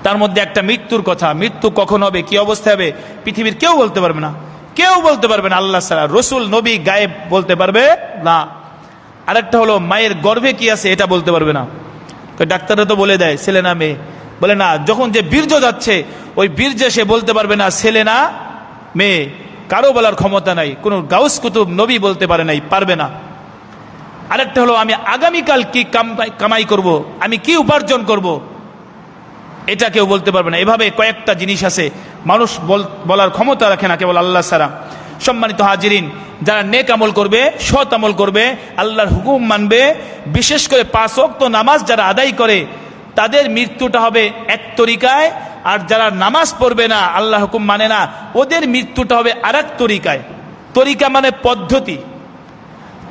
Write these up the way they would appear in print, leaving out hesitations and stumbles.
তার মধ্যে একটা মৃত্যুর কথা। মৃত্যু কখন হবে, কি অবস্থা হবে, পৃথিবীর কেউ বলতে পারবে না, কেউ বলতে পারবে না, আল্লাহ ছাড়া। রসুল নবী গায়েব বলতে পারবে না। আরেকটা হলো মায়ের গর্ভে কি আছে এটা বলতে পারবে না। ডাক্তাররা তো বলে দেয় ছেলে না মেয়ে, বলে না, যখন যে বীর্য যাচ্ছে ওই বীর্যে সে বলতে পারবে না ছেলে না মেয়ে, কারো বলার ক্ষমতা নাই। কোনো গাউস কুতুব নবী বলতে পারে নাই, পারবে না। আরেকটা হলো আমি আগামীকাল কি কামাই করব, আমি কি উপার্জন করব, এটা কেউ বলতে পারবে না। এভাবে কয়েকটা জিনিস আছে মানুষ বলার ক্ষমতা রাখে না, কেবল আল্লাহ ছাড়া। সম্মানিত হাজিরিন, যারা নেক আমল করবে, সৎ আমল করবে, আল্লাহর হুকুম মানবে, বিশেষ করে 5 ওয়াক্ত নামাজ যারা আদায় করে, তাদের মৃত্যুটা হবে এক তরিকায়। আর যারা নামাজ পড়বে না, আল্লাহর হুকুম মানে না, ওদের মৃত্যুটা হবে আরেক তরিকায়। তরিকা মানে পদ্ধতি,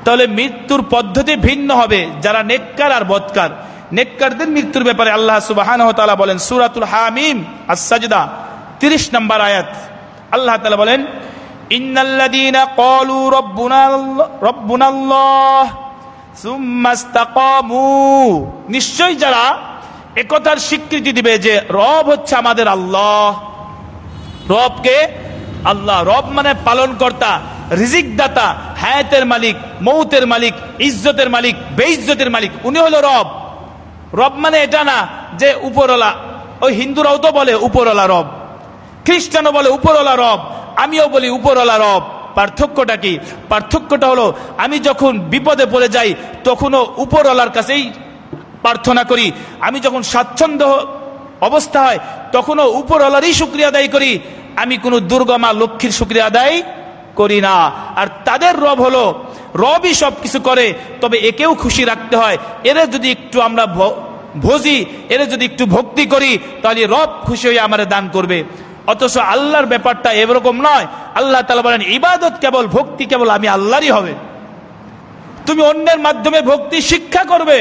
তাহলে মৃত্যুর পদ্ধতি ভিন্ন হবে। যারা নেককার আর বদকার, নেককারদের মৃত্যুর ব্যাপারে আল্লাহ সুবহানাহু ওয়া তাআলা বলেন সূরাতুল হামিম আস-সাজদা 30 নম্বর আয়াত, আল্লাহ তাআলা বলেন ইন্নাল্লাযীনা ক্বালু রাব্বুনাল্লাহ সুম্মা ইসতাকামু, নিশ্চয় যারা একথার স্বীকৃতি দিবে যে রব হচ্ছে আমাদের আল্লাহ। রবকে আল্লাহ, রব মানে পালন কর্তা, রিজিক দাতা, হায়াতের মালিক, মৌতের মালিক, ইজ্জতের মালিক, বেইজ্জতের মালিক, উনি হলো রব। রব মানে এটা না যে উপরওয়ালা, ওই হিন্দুরাও তো বলে উপরওয়ালা রব, খ্রিস্টানও বলে উপরওয়ালা রব, আমিও বলি উপরওয়ালা রব। পার্থক্যটা কি? পার্থক্যটা হলো আমি যখন বিপদে পড়ে যাই তখনও উপরওয়ালার কাছেই প্রার্থনা করি, আমি যখন স্বাচ্ছন্দ্য অবস্থা হয় তখনও উপরওয়ালারই শুকরিয়া আদায় করি, আমি কোনো দুর্গা মা লক্ষ্মীর শুকরিয়া আদায় করি না। আর তাদের রব হলো, রবই সব কিছু করে, তবে একেও খুশি রাখতে হয়। এরা যদি একটু আমরা ভজি, এরা যদি একটু ভক্তি করি, তাহলে রব খুশি হয়ে আমাদের দান করবে। অথচ আল্লাহর ব্যাপারটা এরকম নয়। আল্লাহ তাআলা বলেন ইবাদত কেবল, ভক্তি কেবল আমি আল্লাহরই হবে। তুমি অন্যের মাধ্যমে ভক্তি শিক্ষা করবে,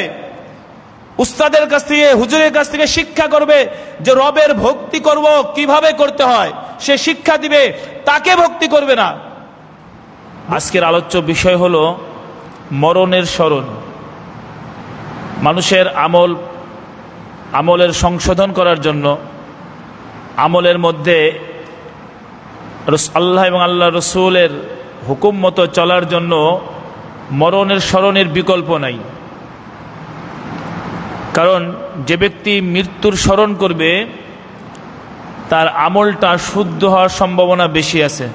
উস্তাদের কাছ থেকে, হুজুরের কাছ থেকে শিক্ষা করবে যে রবের ভক্তি করব কিভাবে করতে হয়, সে শিক্ষা দিবে, তাকে ভক্তি করবে না। আজকের আলোচ্য বিষয় হলো মরণের স্মরণ। মানুষের আমলের সংশোধন করার জন্য, আমলের মধ্যে আল্লাহ এবং আল্লাহ রসুলের হুকুম মতো চলার জন্য মরণের স্মরণের বিকল্প নাই। কারণ যে ব্যক্তি মৃত্যুর স্মরণ করবে তার আমলটা শুদ্ধ হওয়ার সম্ভাবনা বেশি আছে।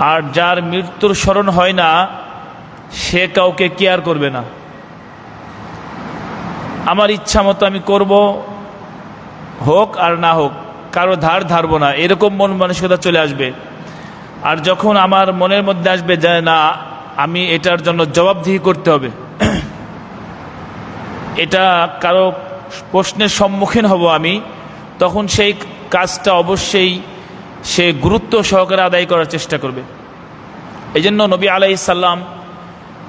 আর যার মৃত্যুর স্মরণ হয় না সে কাউকে কেয়ার করবে না। আমার ইচ্ছা মতো আমি করব, হোক আর না হোক, কারো ধার ধারবো না, এরকম মন মানসিকতা চলে আসবে। আর যখন আমার মনের মধ্যে আসবে যে না, আমি এটার জন্য জবাবদিহি করতে হবে, এটা কারো প্রশ্নের সম্মুখীন হব আমি, তখন সেই কাজটা অবশ্যই সে গুরুত্ব সহকারে আদায় করার চেষ্টা করবে। এই জন্য নবী আলাইহিস সালাম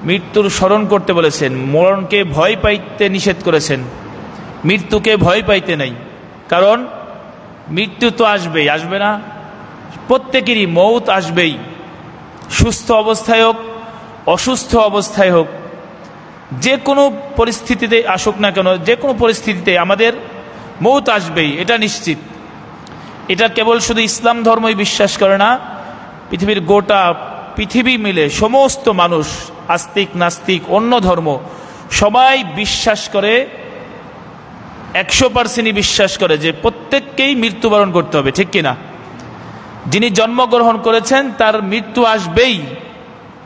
মৃত্যুর স্মরণ করতে বলেছেন, মরণকে ভয় পাইতে নিষেধ করেছেন, মৃত্যুকে ভয় পাইতে নাই। কারণ মৃত্যু তো আসবেই, আসবে না? প্রত্যেকেরই মৌত আসবেই, সুস্থ অবস্থায় হোক অসুস্থ অবস্থায় হোক, যে কোনো পরিস্থিতিতে আসুক না কেন, যে কোনো পরিস্থিতিতে আমাদের মৌত আসবেই, এটা নিশ্চিত। এটা কেবল শুধু ইসলাম ধর্মই বিশ্বাস করে না, পৃথিবীর গোটা পৃথিবী মিলে সমস্ত মানুষ, আস্তিক নাস্তিক অন্য ধর্ম, সবাই বিশ্বাস করে, 100% বিশ্বাস করে যে প্রত্যেককেই মৃত্যুবরণ করতে হবে, ঠিক কিনা? যিনি জন্মগ্রহণ করেছেন তার মৃত্যু আসবেই,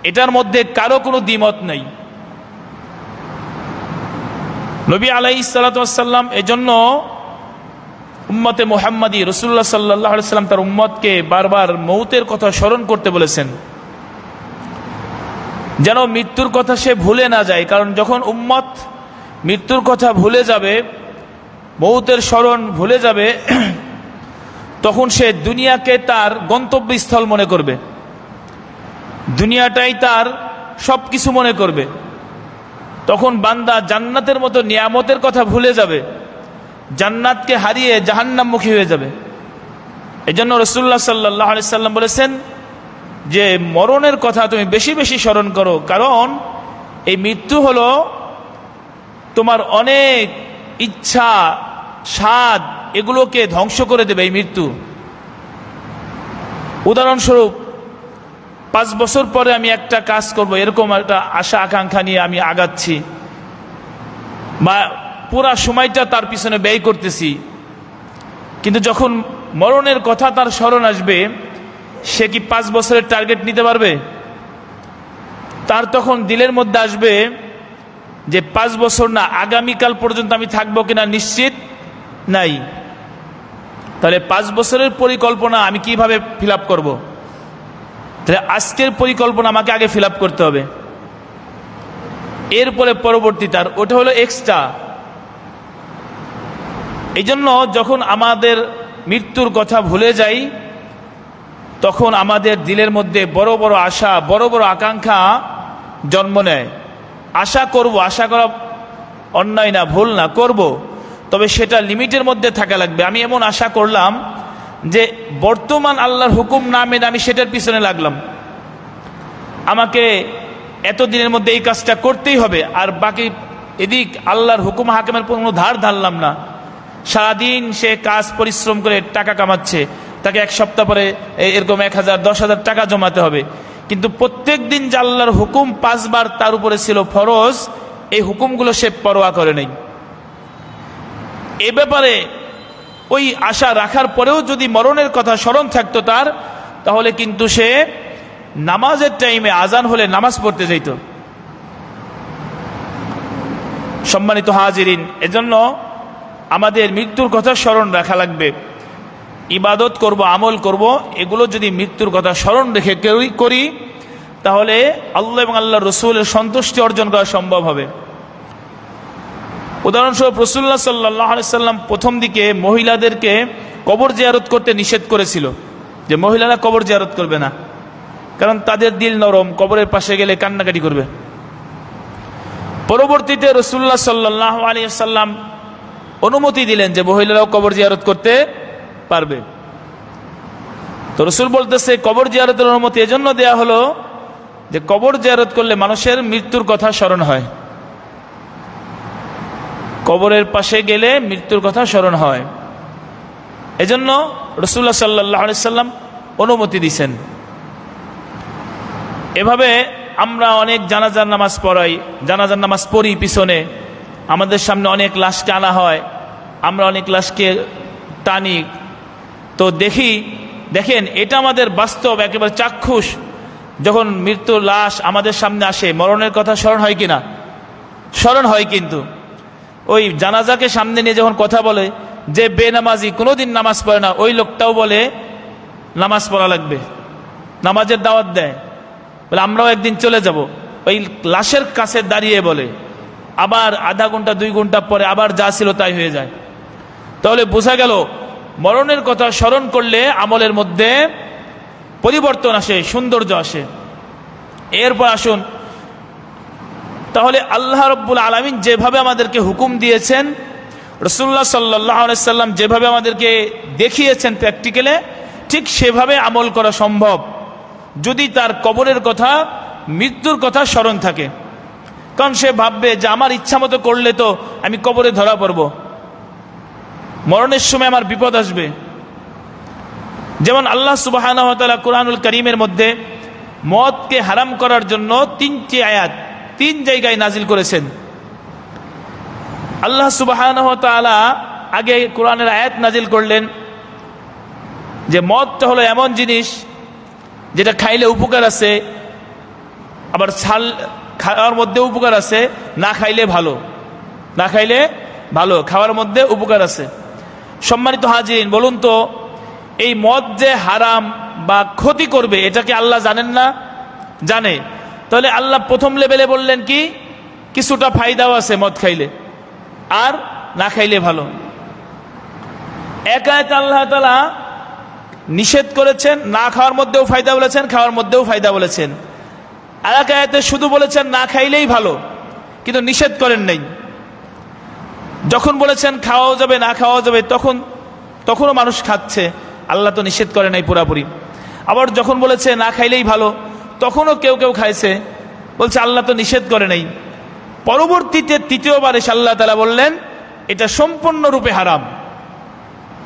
এটার মধ্যে কারো কোনো দ্বিমত নেই। নবী আলাইহিস সালাতু ওয়াস সালাম এজন্য উম্মতে মুহাম্মাদি রাসূলুল্লাহ সাল্লাল্লাহু আলাইহি সাল্লাম তার উম্মতকে বারবার মৌতের কথা স্মরণ করতে বলেছেন, যেন মৃত্যুর কথা সে ভুলে না যায়। কারণ যখন উম্মত মৃত্যুর কথা ভুলে যাবে, মৌতের স্মরণ ভুলে যাবে, তখন সে দুনিয়াকে তার গন্তব্যস্থল মনে করবে, দুনিয়াটাই তার সব কিছু মনে করবে। তখন বান্দা জান্নাতের মতো নিয়ামতের কথা ভুলে যাবে, জান্নাতকে হারিয়ে জাহান্নামমুখী হয়ে যাবে। এজন্য রাসূলুল্লাহ সাল্লাল্লাহু আলাইহি সাল্লাম বলেছেন যে মরণের কথা তুমি বেশি বেশি স্মরণ করো, কারণ এই মৃত্যু হলো তোমার অনেক ইচ্ছা, স্বাদ, এগুলোকে ধ্বংস করে দেবে এই মৃত্যু। উদাহরণস্বরূপ 5 বছর পরে আমি একটা কাজ করব, এরকম একটা আশা আকাঙ্ক্ষা নিয়ে আমি আগাচ্ছি, বা পুরা সময়টা তার পিছনে ব্যয় করতেছি, কিন্তু যখন মরণের কথা তার স্মরণ আসবে, সে কি 5 বছরের টার্গেট নিতে পারবে? তার তখন দিলের মধ্যে আসবে যে 5 বছর না, আগামীকাল পর্যন্ত আমি থাকবো কিনা নিশ্চিত নাই। তাহলে 5 বছরের পরিকল্পনা আমি কিভাবে ফিল আপ করবো? তাহলে আজকের পরিকল্পনা আমাকে আগে ফিল আপ করতে হবে, এরপরে পরবর্তী তার ওটা হলো এক্সট্রা। এই জন্য যখন আমাদের মৃত্যুর কথা ভুলে যাই, তখন আমাদের দিলের মধ্যে বড় বড় আশা, বড় বড় আকাঙ্ক্ষা জন্ম নেয়। আশা করব, আশা করা অন্যায় না, ভুল না, করব, তবে সেটা লিমিটের মধ্যে থাকা লাগবে। আমি এমন আশা করলাম যে বর্তমান আল্লাহর হুকুম না মেনে আমি সেটার পিছনে লাগলাম, আমাকে এতদিনের মধ্যে এই কাজটা করতেই হবে, আর বাকি এদিক আল্লাহর হুকুম হাকিমের কোনো ধার ধারলাম না। সারাদিন সে কাজ পরিশ্রম করে টাকা কামাচ্ছে, তাকে 1 সপ্তাহ পরে এরকম 1000 10,000 টাকা জমাতে হবে, কিন্তু প্রত্যেক দিন যে আল্লাহর হুকুম 5 বার তার উপরে ছিল ফরজ, এই হুকুমগুলো সে পরোয়া করে নেই। এ ব্যাপারে ওই আশা রাখার পরেও যদি মরণের কথা স্মরণ থাকতো তার, তাহলে কিন্তু সে নামাজের টাইমে আজান হলে নামাজ পড়তে যেত। সম্মানিত হাজিরিন, এজন্য আমাদের মৃত্যুর কথা স্মরণ রাখা লাগবে। ইবাদত করব, আমল করব, এগুলো যদি মৃত্যুর কথা স্মরণ রেখে করি, তাহলে আল্লাহ এবং আল্লাহ রসুলের সন্তুষ্টি অর্জন করা সম্ভব হবে। উদাহরণস্বরূপ রাসূলুল্লাহ সাল্লাল্লাহু আলাইহি সাল্লাম প্রথম দিকে মহিলাদেরকে কবর জিয়ারত করতে নিষেধ করেছিল, যে মহিলারা কবর জিয়ারত করবে না, কারণ তাদের দিল নরম, কবরের পাশে গেলে কান্নাকাটি করবে। পরবর্তীতে রাসূলুল্লাহ সাল্লাল্লাহু আলাইহি সাল্লাম অনুমতি দিলেন যে মহিলারাও কবর জিয়ারত করতে পারবে। তো রাসূল বলতেছে কবর জিয়ারতের অনুমতি এজন্য দেয়া হলো যে কবর জিয়ারত করলে মানুষের মৃত্যুর কথা স্মরণ হয়, কবরের পাশে গেলে মৃত্যুর কথা স্মরণ হয়, এজন্য রাসূলুল্লাহ সাল্লাল্লাহু আলাইহি সাল্লাম অনুমতি দিয়েছেন। এভাবে আমরা অনেক জানাজার নামাজ পড়াই, জানাজার নামাজ পড়ি, পিছনে আমাদের সামনে অনেক লাশকে আনা হয়, আমরা অনেক লাশকে টানি, তো দেখেন এটা আমাদের বাস্তব একেবারে চাক্ষুষ। যখন মৃত্যুর লাশ আমাদের সামনে আসে, মরণের কথা স্মরণ হয় কিনা? স্মরণ হয়, কিন্তু ওই জানাজাকে সামনে নিয়ে যখন কথা বলে যে বেনামাজি, কোনোদিন নামাজ পড়ে না, ওই লোকটাও বলে নামাজ পড়া লাগবে, নামাজের দাওয়াত দেয়, বলে আমরাও একদিন চলে যাব। ওই লাশের কাছে দাঁড়িয়ে বলে, আবার আধা ঘন্টা 2 ঘন্টা পরে আবার যা ছিল তাই হয়ে যায়। তাহলে বোঝা গেল মরণের কথা স্মরণ করলে আমলের মধ্যে পরিবর্তন আসে, সৌন্দর্য আসে। এরপর আসুন, তাহলে আল্লাহ রাব্বুল আলামিন যেভাবে আমাদেরকে হুকুম দিয়েছেন, রাসূলুল্লাহ সাল্লাল্লাহু আলাইহি সাল্লাম যেভাবে আমাদেরকে দেখিয়েছেন প্র্যাকটিক্যালে, ঠিক সেভাবে আমল করা সম্ভব যদি তার কবরের কথা, মৃত্যুর কথা স্মরণ থাকে। কারণ সে ভাববে যে আমার ইচ্ছা মতো করলে তো আমি কবরে ধরা পড়ব, মরণের সময় আমার বিপদ আসবে। যেমন আল্লাহ সুবহানাহু ওয়া তাআলা কুরআনুল কারীমের মধ্যে মদকে হারাম করার জন্য 3টি আয়াত 3 জায়গায় নাজিল করেছেন। আল্লাহ সুবহানাহু ওয়া তাআলা আগে কোরআনের আয়াত নাজিল করলেন যে মদটা হলো এমন জিনিস যেটা খাইলে উপকার আছে, আবার ছাল খাওয়ার মধ্যে উপকার আছে, না খাইলে ভালো, না খাইলে ভালো, খাওয়ার মধ্যে উপকার আছে। সম্মানিত হাজিরিন, বলুন তো এই মদ যে হারাম বা ক্ষতি করবে, এটাকে আল্লাহ জানেন না? জানে। তাহলে আল্লাহ প্রথম লেভেলে বললেন কি, কিছুটা ফায়দাও আছে মদ খাইলে, আর না খাইলে ভালো। এক আয়াতে আল্লাহ তাআলা নিষেধ করেছেন, না খাওয়ার মধ্যেও ফায়দা বলেছেন, খাওয়ার মধ্যেও ফায়দা বলেছেন। আর এক আয়াতে শুধু বলেছেন না খাইলেই ভালো, কিন্তু নিষেধ করেন নাই। যখন বলেছেন খাওয়াও যাবে, না খাওয়াও যাবে, তখনও মানুষ খাচ্ছে, আল্লাহ তো নিষেধ করে নাই পুরাপুরি। আবার যখন বলেছে না খাইলেই ভালো, তখনও কেউ কেউ খাইছে, বলছে আল্লাহ তো নিষেধ করে নাই। পরবর্তীতে তৃতীয়বার এসে আল্লাহ তাআলা বললেন এটা সম্পূর্ণরূপে হারাম।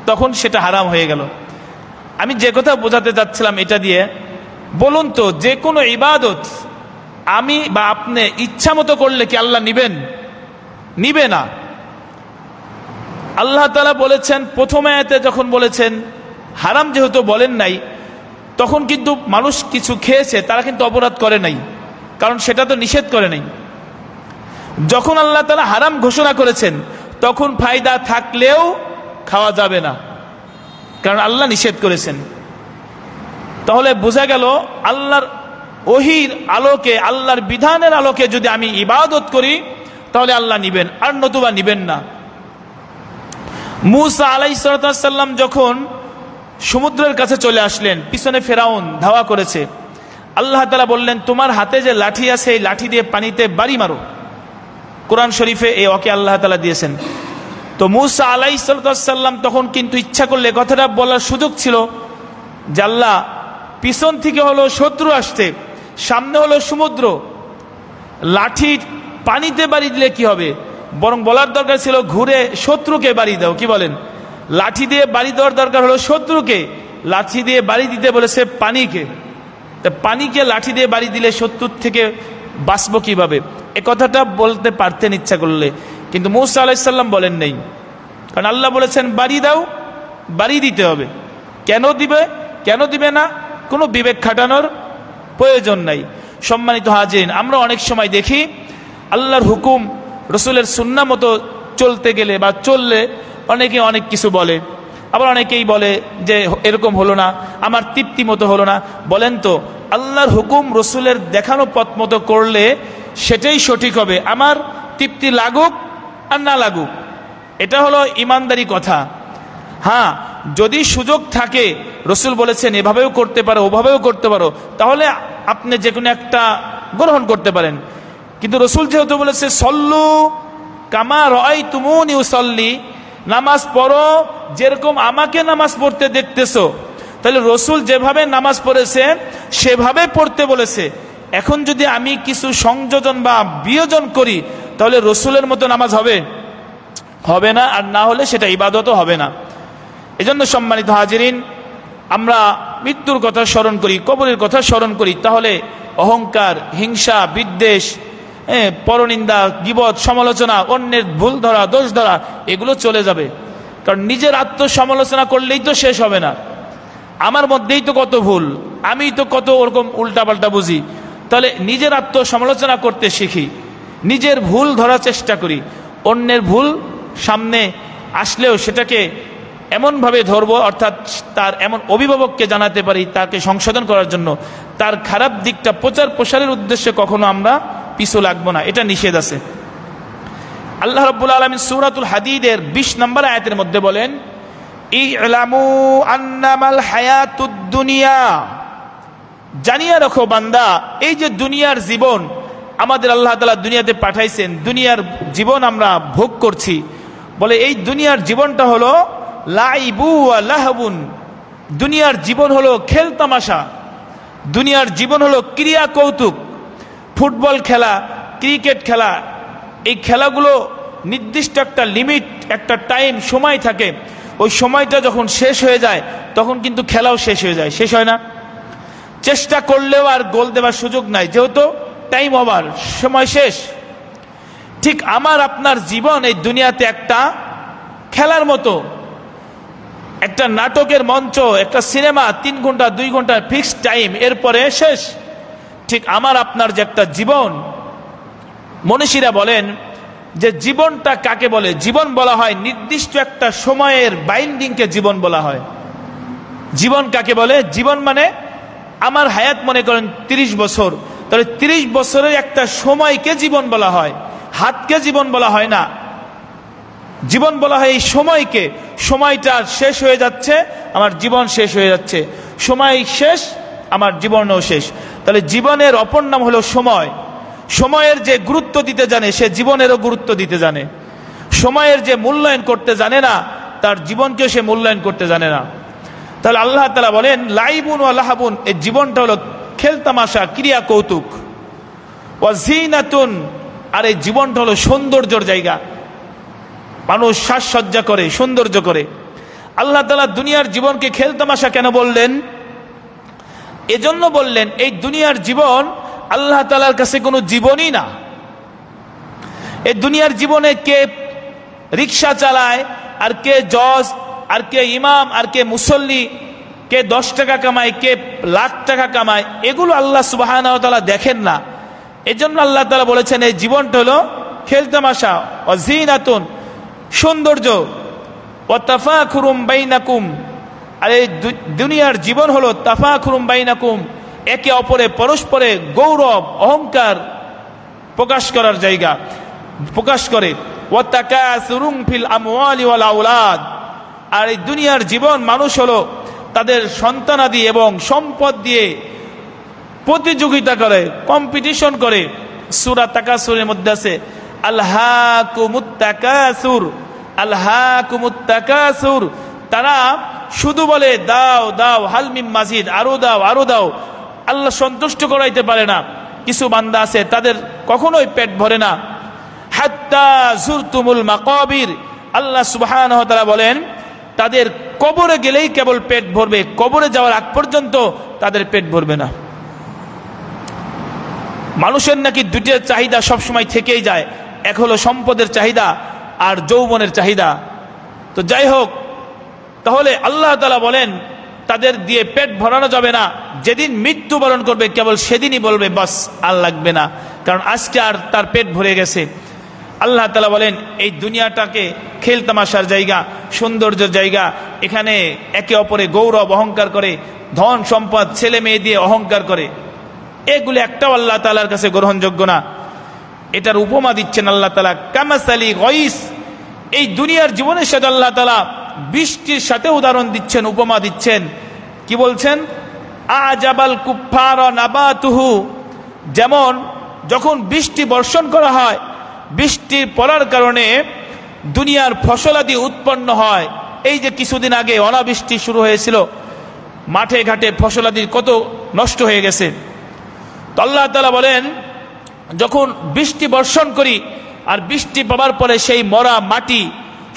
তখন সেটা হারাম হয়ে গেল। আমি যে কথা বোঝাতে যাচ্ছিলাম এটা দিয়ে, বলুন তো যে কোনো ইবাদত আমি বা আপনি ইচ্ছা মতো করলে কি আল্লাহ নিবেন? নিবে না। আল্লাহ তাআলা বলেছেন প্রথম আয়াতে যখন বলেছেন হারাম যেহেতু বলেন নাই, তখন কিন্তু মানুষ কিছু খেয়েছে, তারা কিন্তু অপরাধ করে নাই, কারণ সেটা তো নিষেধ করে নাই। যখন আল্লাহ তাআলা হারাম ঘোষণা করেছেন তখন ফায়দা থাকলেও খাওয়া যাবে না, কারণ আল্লাহ নিষেধ করেছেন। তাহলে বোঝা গেল আল্লাহর ওহীর আলোকে, আল্লাহর বিধানের আলোকে যদি আমি ইবাদত করি তাহলে আল্লাহ নিবেন, আর নতুবা নিবেন না। মূসা আলাইহিস সালাম যখন সমুদ্রের কাছে চলে আসলেন, পিছনে ফেরাউন ধাওয়া করেছে, আল্লাহ তাআলা বললেন তোমার হাতে যে লাঠি আছে এই লাঠি দিয়ে পানিতে বাড়ি মারো। কোরআন শরীফে এই ওকে আল্লাহ তাআলা দিয়েছেন। তো মূসা আলাইহিস সালাম তখন কিন্তু ইচ্ছা করলে কথাটা বলার সুযোগ ছিল যে আল্লাহ পিছন থেকে হলো শত্রু আসছে, সামনে হলো সমুদ্র, লাঠি পানিতে বাড়ি দিলে কি হবে? বরং বলার দরকার ছিল ঘুরে শত্রুকে বাড়ি দাও। কি বলেন? লাঠি দিয়ে বাড়ি দেওয়ার দরকার হলো শত্রুকে, লাঠি দিয়ে বাড়ি দিতে বলেছে পানিকে। পানিকে লাঠি দিয়ে বাড়ি দিলে শত্রুর থেকে বাঁচবো কিভাবে? এ কথাটা বলতে পারতেন ইচ্ছা করলে, কিন্তু মূসা আলাইহিস সালাম বলেন নাই, কারণ আল্লাহ বলেছেন বাড়ি দাও, বাড়ি দিতে হবে। কেন দিবে কেন দিবে না, কোনো বিবেক খাটানোর প্রয়োজন নাই। সম্মানিত হাজিরিন, আমরা অনেক সময় দেখি আল্লাহর হুকুম রসুলের সুন্নাহ মতো চলতে গেলে বা চললে অনেকে অনেক কিছু বলে, আবার অনেকেই বলে যে এরকম হলো না, আমার তৃপ্তি মতো হলো না। বলেন তো আল্লাহর হুকুম রসুলের দেখানো পথ মতো করলে সেটাই সঠিক হবে, আমার তৃপ্তি লাগুক আর না লাগুক, এটা হলো ইমানদারি কথা। হ্যাঁ, যদি সুযোগ থাকে, রসুল বলেছেন এভাবেও করতে পারো ওভাবেও করতে পারো, তাহলে আপনি যে কোনো একটা গ্রহণ করতে পারেন। কিন্তু রসুল যেহেতু বলেছে সল্লু কামা রাআইতুমুনি উসাল্লি, নামাজ পড়ো যেরকম আমাকে নামাজ পড়তে দেখতেছো, তাহলে রসুল যেভাবে নামাজ পড়েছেন সেভাবে পড়তে বলেছে। এখন যদি আমি কিছু সংযোজন বা বিয়োজন করি তাহলে রসুলের মতো নামাজ হবে? হবে না, আর না হলে সেটা ইবাদতও হবে না। এজন্য সম্মানিত হাজিরিন, আমরা মৃত্যুর কথা স্মরণ করি, কবরের কথা স্মরণ করি, তাহলে অহংকার, হিংসা, বিদ্বেষ, পরনিন্দা, গীবত, সমালোচনা, অন্যের ভুল ধরা, দোষ ধরা, এগুলো চলে যাবে। কারণ নিজের আত্মসমালোচনা করলেই তো শেষ হবে না। আমার মধ্যেই তো কত ভুল, আমি তো কত ওরকম উল্টাপাল্টা বুঝি। তাহলে নিজের আত্মসমালোচনা করতে শিখি, নিজের ভুল ধরার চেষ্টা করি, অন্যের ভুল সামনে আসলেও সেটাকে এমনভাবে ধরবো, অর্থাৎ তার এমন অভিভাবককে জানাতে পারি তাকে সংশোধন করার জন্য, তার খারাপ দিকটা প্রচার প্রসারের উদ্দেশ্যে কখনো আমরা পিছু লাগবো না, এটা নিষেধ আছে। আল্লাহ রাব্বুল আলামিন সূরাতুল হাদীদের 20 নম্বর আয়াতের মধ্যে বলেন ইলামু আন্নামাল হায়াতুদ দুনিয়া, জানিয়ে রাখো বান্দা, এই যে দুনিয়ার জীবন আমাদের আল্লাহ তাআলা দুনিয়াতে পাঠাইছেন, দুনিয়ার জীবন আমরা ভোগ করছি, বলে এই দুনিয়ার জীবনটা হলো লাইবু ওয়া লাহবুন, দুনিয়ার জীবন হলো খেল তামাশা, দুনিয়ার জীবন হলো ক্রিয়া কৌতুক। ফুটবল খেলা, ক্রিকেট খেলা, এই খেলাগুলো নির্দিষ্ট একটা লিমিট, একটা টাইম, সময় থাকে, ওই সময়টা যখন শেষ হয়ে যায় তখন কিন্তু খেলাও শেষ হয়ে যায়, শেষ হয় না? চেষ্টা করলেও আর গোল দেওয়ার সুযোগ নাই, যেহেতু টাইম ওভার, সময় শেষ। ঠিক আমার আপনার জীবন এই দুনিয়াতে একটা খেলার মতো, একটা নাটকের মঞ্চ, একটা সিনেমা, 3 ঘন্টা 2 ঘন্টা ফিক্সড টাইম, এরপরে শেষ। ঠিক আমার আপনার যে একটা জীবন, মনীষীরা বলেন যে জীবনটা কাকে বলে? জীবন বলা হয় নির্দিষ্ট একটা সময়ের বাইন্ডিংকে জীবন বলা হয়। জীবন কাকে বলে? জীবন মানে আমার হায়াত মনে করেন 30 বছর, তাহলে 30 বছরের একটা সময়কে জীবন বলা হয়, হাতকে জীবন বলা হয় না। জীবন বলা হয় এই সময়কে, সময়টা শেষ হয়ে যাচ্ছে, আমার জীবন শেষ হয়ে যাচ্ছে, সময় শেষ, আমার জীবনও শেষ। তাহলে জীবনের অপর নাম হলো সময়। সময়ের যে গুরুত্ব দিতে জানে সে জীবনেরও গুরুত্ব দিতে জানে, সময়ের যে মূল্যায়ন করতে জানে না তার জীবনকেও সে মূল্যায়ন করতে জানে না। তাহলে আল্লাহ তাআলা বলেন লাইবুন ওয়া লাহাবুন, এই জীবনটা হলো খেলতামাশা, ক্রিয়া কৌতুক, ওয়া জিনাতুন, আর এই জীবনটা হলো সৌন্দর্যের জায়গা, মানুষ সাজসজ্জা করে, সৌন্দর্য করে। আল্লাহ তাআলা দুনিয়ার জীবনকে খেলতামাশা কেন বললেন? এজন্য বললেন এই দুনিয়ার জীবন আল্লাহ তাআলার কাছে কোনো জীবনই না। এই দুনিয়ার জীবনে কে রিক্সা চালায়, আর কে জজ, আর কে ইমাম, আর কে মুসল্লি, কে 10 টাকা কামায়, কে লাখ টাকা কামায়, এগুলো আল্লাহ সুবহানাহু ওয়া তাআলা দেখেন না। এজন্য আল্লাহ তাআলা বলেছেন এই জীবনটা হলো খেলতামাশা, ওয়াজিনাতুন, সৌন্দর্য, ওয়া তাফাখুরুম বাইনাকুম, আর এই দুনিয়ার জীবন হলো তাফাখুরুম বাইনাকুম, একে অপরে পরস্পরে গৌরব অহংকার প্রকাশ করার জায়গা, প্রকাশ করে। ওয়া তাকাসুরুম ফিল আমওয়ালি ওয়াল আওলাদ, আর এই দুনিয়ার জীবন মানুষ হলো তাদের সন্তানাদি এবং সম্পদ দিয়ে প্রতিযোগিতা করে, কম্পিটিশন করে। সূরা তাকাসুরের মধ্যে আছে আলহাকুমুত তাকাসুর, আলহাকুমুত তাকাসুর, তারা শুধু বলে দাও দাও, হাল মিন মাজিদ, আরো দাও আরো দাও। আল্লাহ সন্তুষ্ট করাইতে পারে না। কিছু বান্দা আছে তাদের কখনোই পেট ভরে না। হাত্তা যুরতুমুল মাকাবির, আল্লাহ সুবহানাহু ওয়া তাআলা বলেন তাদের কবরে গেলেই কেবল পেট ভরবে, কবরে যাওয়ার আগ পর্যন্ত তাদের পেট ভরবে না। মানুষের নাকি দুইটা চাহিদা সবসময় থেকেই যায়, এক হলো সম্পদের চাহিদা আর যৌবনের চাহিদা। তো যাই হোক, তাহলে আল্লাহ তাআলা বলেন তাদের দিয়ে পেট ভরানো যাবে না। যেদিন মৃত্যুবরণ করবে কেবল সেদিনই বলবে বাস আর লাগবে না, কারণ আজকে আর তার পেট ভরে গেছে। আল্লাহ তাআলা বলেন এই দুনিয়াটাকে খেলতামাশার জায়গা, সৌন্দর্যের জায়গা। এখানে একে অপরে গৌরব অহংকার করে, ধন সম্পদ ছেলে মেয়ে দিয়ে অহংকার করে, এগুলো একটাও আল্লাহ তাআলার কাছে গ্রহণযোগ্য না। এটার উপমা দিচ্ছেন আল্লাহ তাআলা কামাসালি গাইস, এই দুনিয়ার জীবনের সাথে আল্লাহ তাআলা বৃষ্টির সাথে উদাহরণ দিচ্ছেন, উপমা দিচ্ছেন। কি বলছেন? আজাবাল কুফার নাবাতুহু, যেমন যখন বৃষ্টি বর্ষণ করা হয়, বৃষ্টির পড়ার কারণে দুনিয়ার ফসলাদি উৎপন্ন হয়। এই যে কিছুদিন আগে অনাবৃষ্টি শুরু হয়েছিল, মাঠে ঘাটে ফসলাদি কত নষ্ট হয়ে গেছে। তো আল্লাহ তাআলা বলেন যখন বৃষ্টি বর্ষণ করি, আর বৃষ্টি পাবার পরে সেই মরা মাটি,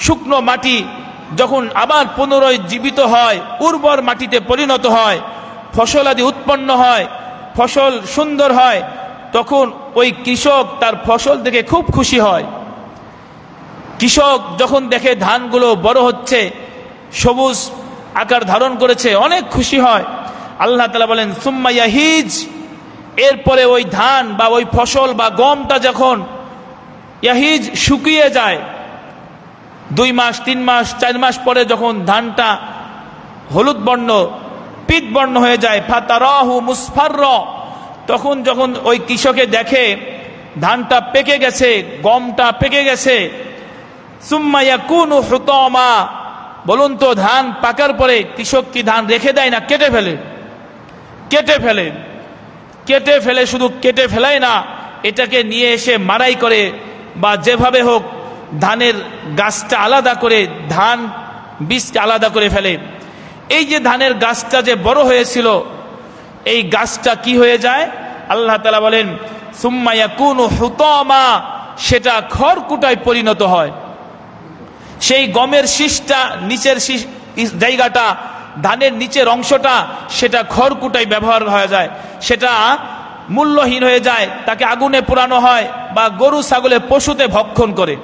শুকনো মাটি যখন আবার পুনরায় জীবিত হয়, উর্বর মাটিতে পরিণত হয়, ফসলাদি উৎপন্ন হয়, ফসল সুন্দর হয়, তখন ওই কৃষক তার ফসল দেখে খুব খুশি হয়। কৃষক যখন দেখে ধানগুলো বড় হচ্ছে, সবুজ আকার ধারণ করেছে, অনেক খুশি হয়। আল্লাহ তাআলা বলেন সুম্মা ইয়াহিজ, এরপরে ওই ধান বা ওই ফসল বা গমটা যখন ইয়াহিজ শুকিয়ে যায়, 2 মাস 3 মাস 4 মাস পরে যখন ধানটা হলুদ বর্ণ, পিত বর্ণ হয়ে যায়, ফাতারাহু মুসফাররা, তখন যখন ওই কৃষকে দেখে ধানটা পেকে গেছে, গমটা পেকে গেছে, সুম্মা ইয়াকুনু হুতামা, বলুন তো ধান পাকার পরে কৃষক কি ধান রেখে দেয় না কেটে ফেলে? কেটে ফেলে, কেটে ফেলে। শুধু কেটে ফেলাই না, এটাকে নিয়ে এসে মাড়াই করে বা যেভাবে হোক ধানের গাছটা আলাদা করে, ধান বীজটা আলাদা করে ফেলে। এই যে ধানের গাছটা যে বড় হয়েছিল, এই গাছটা কি হয়ে যায়? আল্লাহ তাআলা বলেন সুম্মা ইয়াকুনু হুতামা, সেটা খড়কুটায় পরিণত হয়। সেই গমের শীষটা, নিচের জায়গাটা, ধানের নিচের অংশটা, সেটা খড়কুটায় ব্যবহার হয়ে যায়, সেটা মূল্যহীন হয়ে যায়, তাকে আগুনে পোড়ানো হয় বা গরু ছাগলে পশুতে ভক্ষণ করে।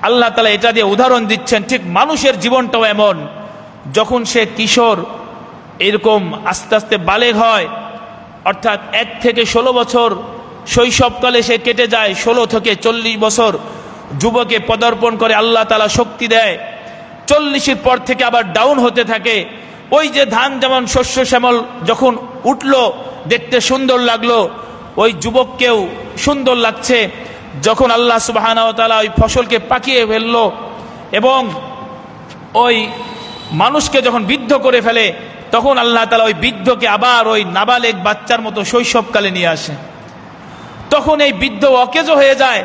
আল্লাহ তাআলা এটা দিয়ে উদাহরণ দিচ্ছেন ঠিক মানুষের জীবনটাও এমন। যখন সে কিশোর এরকম আস্তে আস্তে বালেগ হয়, অর্থাৎ 1 থেকে 16 বছর শৈশবকালে সে কেটে যায়, 16 থেকে 40 বছর যুবকে পদার্পণ করে, আল্লাহ তাআলা শক্তি দেয়। 40-এর পর থেকে আবার ডাউন হতে থাকে। ওই যে ধান যেমন শস্য শ্যামল যখন উঠলো, দেখতে সুন্দর লাগলো, ওই যুবককেও সুন্দর লাগছে। যখন আল্লাহ সুবহানাহু ওয়া তাআলা ওই ফসলকে পাকিয়ে ফেললো এবং ওই মানুষকে যখন বৃদ্ধ করে ফেলে, তখন আল্লাহ তাআলা ওই বৃদ্ধকে আবার ওই নাবালেগ বাচ্চার মতো শৈশবকালে নিয়ে আসে। তখন এই বৃদ্ধ অকেজো হয়ে যায়,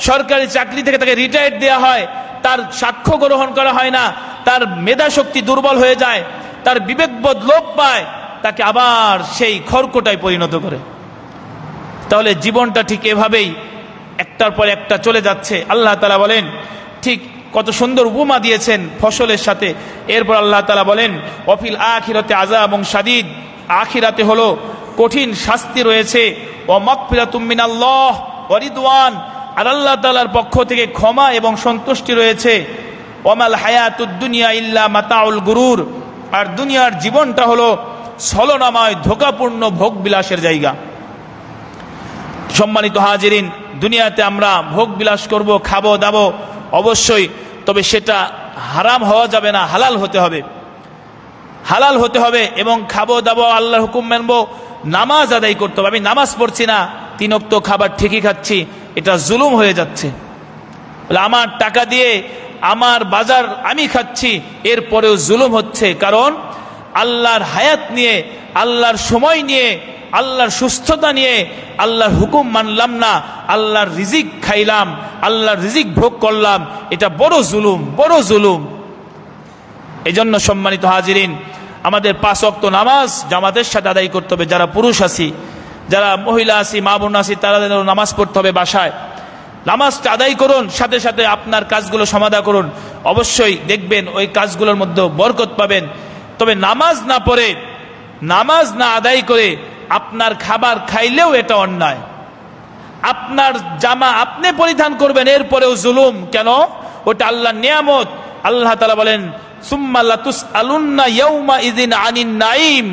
সরকারি চাকরি থেকে তাকে রিটায়ার দেওয়া হয়, তার সাক্ষ্য গ্রহণ করা হয় না, তার মেধা শক্তি দুর্বল হয়ে যায়, তার বিবেকবোধ লোপ পায়, তাকে আবার সেই খড়কুটায় পরিণত করে। তাহলে জীবনটা ঠিক এভাবেই একটার পর একটা চলে যাচ্ছে। আল্লাহ তাআলা বলেন ঠিক কত সুন্দর উপমা দিয়েছেন ফসলের সাথে। এরপর আল্লাহ তাআলা বলেন ওয়াফিল আখিরাতে আযাবুন শাদীদ, আখিরাতে হলো কঠিন শাস্তি রয়েছে, ওয়া মাগফিরাতুম মিনাল্লাহ ওয়া রিদওয়ান, আর আল্লাহ তাআলার পক্ষ থেকে ক্ষমা এবং সন্তুষ্টি রয়েছে। ওয়ামাল হায়াতুদ দুনিয়া ইল্লা মাতাউল গুরুর, আর দুনিয়ার জীবনটা হলো ছলনাময় ধোঁকাপূর্ণ ভোগ বিলাসের জায়গা। সম্মানিত হাজিরিন, দুনিয়াতে আমরা ভোগ বিলাস করব, খাবো দাবো অবশ্যই, তবে সেটা হারাম হওয়া যাবে না, হালাল হতে হবে, হালাল হতে হবে। এবং খাবো দাবো, আল্লাহর হুকুম মানবো, নামাজ আদায় করতে হবে। আমি নামাজ পড়ছি না, 3 ওয়াক্ত খাবার ঠিকই খাচ্ছি, এটা জুলুম হয়ে যাচ্ছে। আমার টাকা দিয়ে আমার বাজার আমি খাচ্ছি, এরপরেও জুলুম হচ্ছে। কারণ আল্লাহর হায়াত নিয়ে, আল্লাহর সময় নিয়ে, আল্লাহর সুস্থতা নিয়ে আল্লাহর হুকুম মানলাম না, আল্লাহর রিজিক খাইলাম, আল্লাহর রিজিক ভোগ করলাম, এটা বড় জুলুম, বড় জুলুম। এজন্য সম্মানিত হাজিরিন, আমাদের 5 ওয়াক্ত নামাজ জামাতের সাথে আদায় করতে হবে। যারা পুরুষ আছি, যারা মহিলা আছি, মা বোন আছি, তারা নামাজ পড়তে হবে বাসায়। নামাজটা আদায় করুন, সাথে সাথে আপনার কাজগুলো সমাধা করুন, অবশ্যই দেখবেন ওই কাজগুলোর মধ্যে বরকত পাবেন। তবে নামাজ না পড়ে, নামাজ না আদায় করে আপনার খাবার খাইলেও এটা অন্যায়। আপনার জামা আপনি পরিধান করবেন, এরপরেও জুলুম। কেন? ওটা আল্লাহর নিয়ামত। আল্লাহ তাআলা বলেন সুম্মা লাতুসআলুন্না ইয়াউমা ইযিন আনিন নাঈম,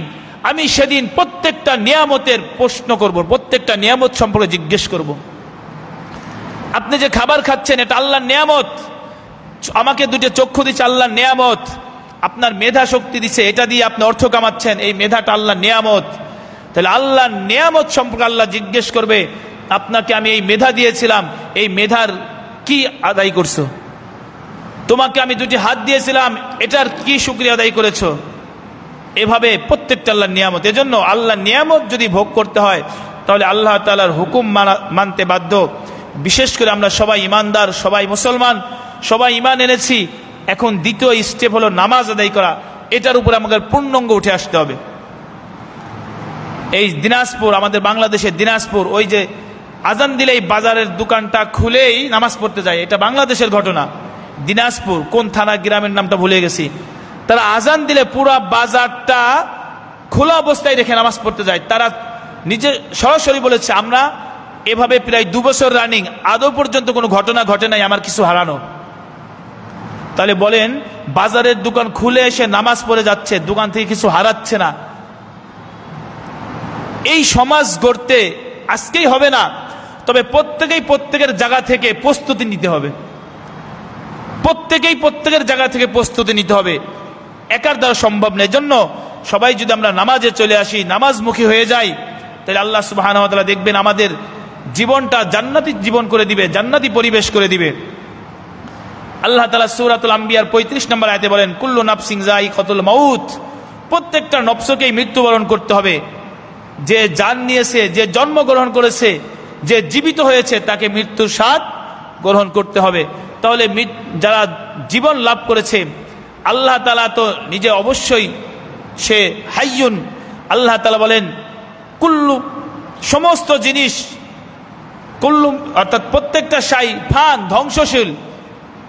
আমি সেদিন প্রত্যেকটা নিয়ামতের প্রশ্ন করব, প্রত্যেকটা নিয়ামত সম্পর্কে জিজ্ঞেস করব। আপনি যে খাবার খাচ্ছেন এটা আল্লাহর নিয়ামত, আমাকে 2টি চক্ষু দিচ্ছে আল্লাহর নিয়ামত, আপনার মেধা শক্তি দিচ্ছে, এটা দিয়ে আপনি অর্থ কামাচ্ছেন, এই মেধাটা আল্লাহর নিয়ামত। তাহলে আল্লাহর নিয়ামত সম্পর্কে আল্লাহ জিজ্ঞেস করবে, আপনাকে আমি এই মেধা দিয়েছিলাম, এই মেধার কি আদায় করছো? তোমাকে আমি 2টি হাত দিয়েছিলাম, এটার কি শুকরিয়া আদায় করেছো? এভাবে প্রত্যেকটা আল্লাহর নিয়ামত। এজন্য আল্লাহর নিয়ামত যদি ভোগ করতে হয় তাহলে আল্লাহ তাআলার হুকুম মানতে বাধ্য। বিশেষ করে আমরা সবাই ইমানদার, সবাই মুসলমান, সবাই ইমান এনেছি। এখন দ্বিতীয় স্টেপ হলো নামাজ আদায় করা। এটার উপরে আমাদের পূর্ণাঙ্গ উঠে আসতে হবে। এই দিনাজপুর, আমাদের বাংলাদেশের দিনাজপুর, ওই যে আজান দিলেই বাজারের দোকানটা খুলেই নামাজ পড়তে যায়, এটা বাংলাদেশের ঘটনা। দিনাজপুর কোন থানা গ্রামের নামটা ভুলে গেছি, তারা আজান দিলে পুরা বাজারটা খোলা অবস্থায় রেখে নামাজ পড়তে যায়। তারা নিজে সরাসরি বলেছে, আমরা এভাবে প্রায় 2 বছর রানিং, আদৌ পর্যন্ত কোনো ঘটনা ঘটে নাই আমার কিছু হারানো। তাহলে বলেন, বাজারের দোকান খুলে এসে নামাজ পড়ে যাচ্ছে, দোকান থেকে কিছু হারাচ্ছে না। এই সমাজ গড়তে আজকেই হবে না, তবে প্রত্যেকেই প্রত্যেকের জায়গা থেকে প্রস্তুতি নিতে হবে। প্রত্যেকেই প্রত্যেকের জায়গা থেকে প্রস্তুতি নিতে হবে, একার দ্বারা সম্ভব নেই। জন্য সবাই যদি আমরা নামাজে চলে আসি, নামাজমুখী হয়ে যাই, তাহলে আল্লাহ সুবহানাহু ওয়া তাআলা দেখবেন আমাদের জীবনটা জান্নাতি জীবন করে দিবে, জান্নাতি পরিবেশ করে দিবে। আল্লাহ তাআলা সূরাতুল আম্বিয়ার 35 নম্বর আয়াতে বলেন কুল্লু নাফসিন যায়িকাতুল মাউত, প্রত্যেকটা নফসকেই মৃত্যুবরণ করতে হবে। যে জান নিয়েছে, যে জন্মগ্রহণ করেছে, যে জীবিত হয়েছে, তাকে মৃত্যুর স্বাদ গ্রহণ করতে হবে। তাহলে যারা জীবন লাভ করেছে, আল্লাহ তাআলা তো নিজে অবশ্যই সে হাইয়ুন। আল্লাহ তাআলা বলেন কুল্লু, সমস্ত জিনিস, কুল্লু অর্থাৎ প্রত্যেকটা শাই ফান, ধ্বংসশীল,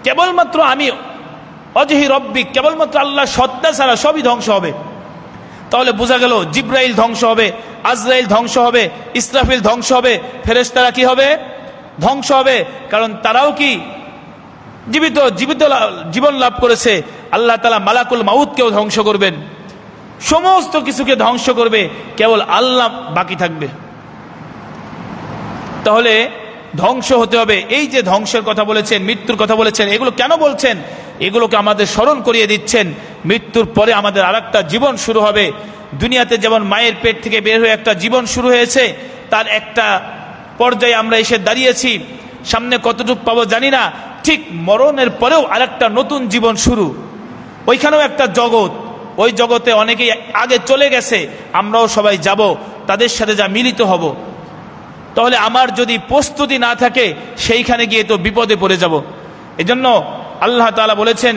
কেবলমাত্র আমি অজহি রব্বিক, কেবলমাত্র আল্লাহ সত্তা ছাড়া সবই ধ্বংস হবে। তাহলে বোঝা গেল জিব্রাইল ধ্বংস হবে, আজরাইল ধ্বংস হবে, ইসরাফিল ধ্বংস হবে, ফেরেশতারা কি হবে? ধ্বংস হবে। কারণ তারাও কি জীবিত জীবন লাভ করেছে। আল্লাহ তাআলা মালাকুল মাউতকেও ধ্বংস করবেন, সমস্ত কিছুকে ধ্বংস করবে, কেবল আল্লাহ বাকি থাকবে। তাহলে ধ্বংস হতে হবে। এই যে ধ্বংসের কথা বলেছেন, মৃত্যুর কথা বলেছেন, এগুলো কেন বলছেন? এগুলোকে আমাদের স্মরণ করিয়ে দিচ্ছেন, মৃত্যুর পরে আমাদের আরেকটা জীবন শুরু হবে। দুনিয়াতে যেমন মায়ের পেট থেকে বের হয়ে একটা জীবন শুরু হয়েছে, তার একটা পর্যায়ে আমরা এসে দাঁড়িয়েছি, সামনে কতটুকু পাবো জানি না। ঠিক মরণের পরেও আরেকটা নতুন জীবন শুরু, ওইখানেও একটা জগৎ, ওই জগতে অনেকেই আগে চলে গেছে, আমরাও সবাই যাব, তাদের সাথে যা মিলিত হব। তাহলে আমার যদি প্রস্তুতি না থাকে, সেইখানে গিয়ে তো বিপদে পড়ে যাব। এজন্য আল্লাহ তাআলা বলেছেন,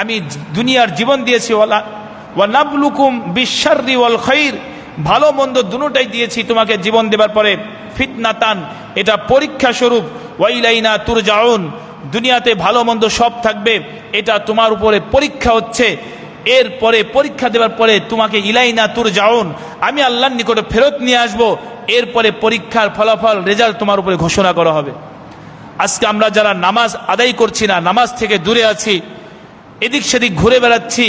আমি দুনিয়ার জীবন দিয়েছি, ওয়া নাবলুকুম বিশ-শাররি ওয়াল খাইর, ভালো মন্দ দুটোটাই দিয়েছি তোমাকে জীবন দেবার পরে, ফিতনাতান, এটা পরীক্ষা স্বরূপ, ওয়া ইলাইনা তুরজাউন, দুনিয়াতে ভালো মন্দ সব থাকবে, এটা তোমার উপরে পরীক্ষা হচ্ছে। এরপরে পরীক্ষা দেওয়ার পরে তোমাকে ইলাইনা তুরজাউন, আমি আল্লাহর নিকটে ফেরত নিয়ে আসব। এরপরে পরীক্ষার ফলাফল রেজাল্ট তোমার উপরে ঘোষণা করা হবে। আজকে আমরা যারা নামাজ আদায় করছি না, নামাজ থেকে দূরে আছি, এদিক সেদিক ঘুরে বেড়াচ্ছি,